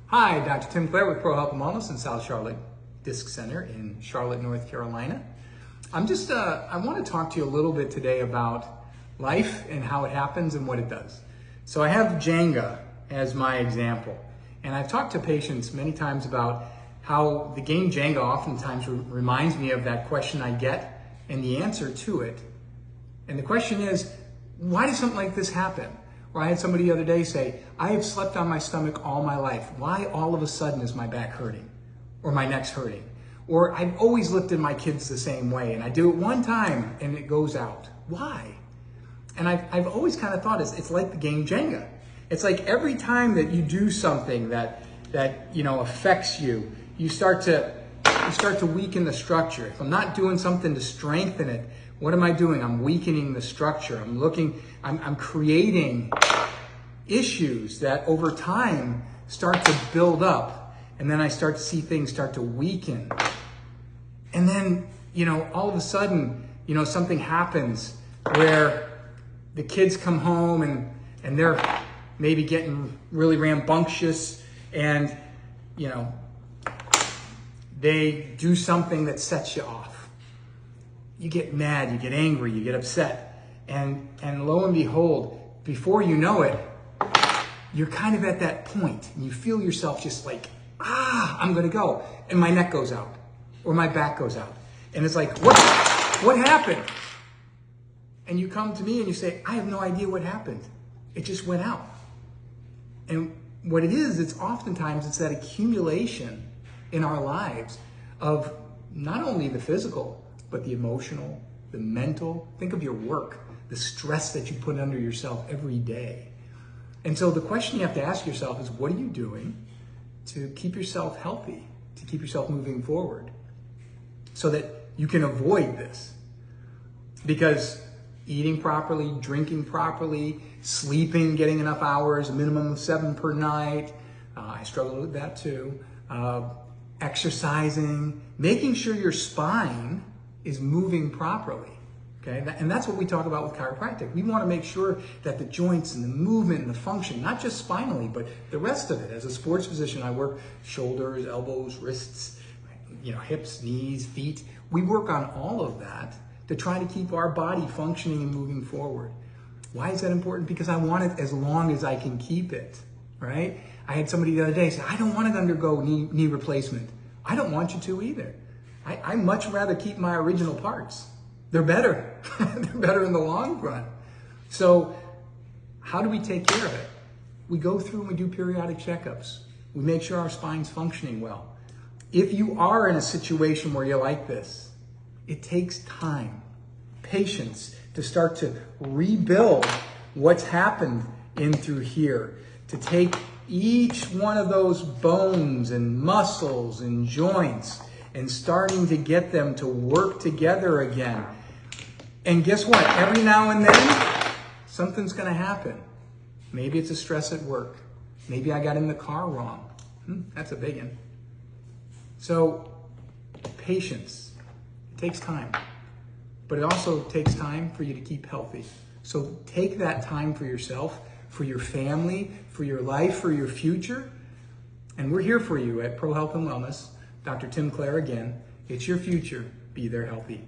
Hi, Dr. Tim Clare with Pro Health and Wellness in South Charlotte Disc Center in Charlotte, North Carolina. I want to talk to you a little bit today about life and how it happens and what it does. So I have Jenga as my example, and I've talked to patients many times about how the game Jenga oftentimes reminds me of that question I get and the answer to it. And the question is, why does something like this happen? Or I had somebody the other day say, I have slept on my stomach all my life. Why all of a sudden is my back hurting? Or my neck's hurting? Or I've always lifted my kids the same way and I do it one time and it goes out. Why? And I've always kind of thought it's like the game Jenga. It's like every time that you do something that affects you, you start to weaken the structure. If I'm not doing something to strengthen it, what am I doing? I'm weakening the structure. I'm creating issues that over time start to build up. And then I start to see things start to weaken. And then, all of a sudden, something happens where the kids come home and they're maybe getting really rambunctious and, they do something that sets you off. You get mad, you get angry, you get upset. And lo and behold, before you know it, you're kind of at that point and you feel yourself just like, I'm gonna go. And my neck goes out or my back goes out. And it's like, what happened? And you come to me and you say, I have no idea what happened. It just went out. And what it is, it's that accumulation in our lives of not only the physical, but the emotional, the mental. Think of your work, the stress that you put under yourself every day. And so the question you have to ask yourself is, what are you doing to keep yourself healthy, to keep yourself moving forward so that you can avoid this? Because eating properly, drinking properly, sleeping, getting enough hours, a minimum of 7 per night. I struggle with that too. Exercising, making sure your spine is moving properly. Okay, and that's what we talk about with chiropractic. We want to make sure that the joints and the movement and the function, not just spinally, but the rest of it. As a sports physician, I work shoulders, elbows, wrists, hips, knees, feet. We work on all of that to try to keep our body functioning and moving forward. Why is that important? Because I want it as long as I can keep it, right? I had somebody the other day say, I don't want to undergo knee replacement. I don't want you to either. I much rather keep my original parts. They're better. They're better in the long run. So how do we take care of it? We go through and we do periodic checkups. We make sure our spine's functioning well. If you are in a situation where you're like this, it takes time, patience to start to rebuild what's happened in through here, to take each one of those bones and muscles and joints and starting to get them to work together again. And guess what? Every now and then, something's going to happen. Maybe it's a stress at work. Maybe I got in the car wrong. That's a big one. So, patience. It takes time. But it also takes time for you to keep healthy. So take that time for yourself, for your family, for your life, for your future. And we're here for you at Pro Health and Wellness. Dr. Tim Clare again. It's your future. Be there healthy.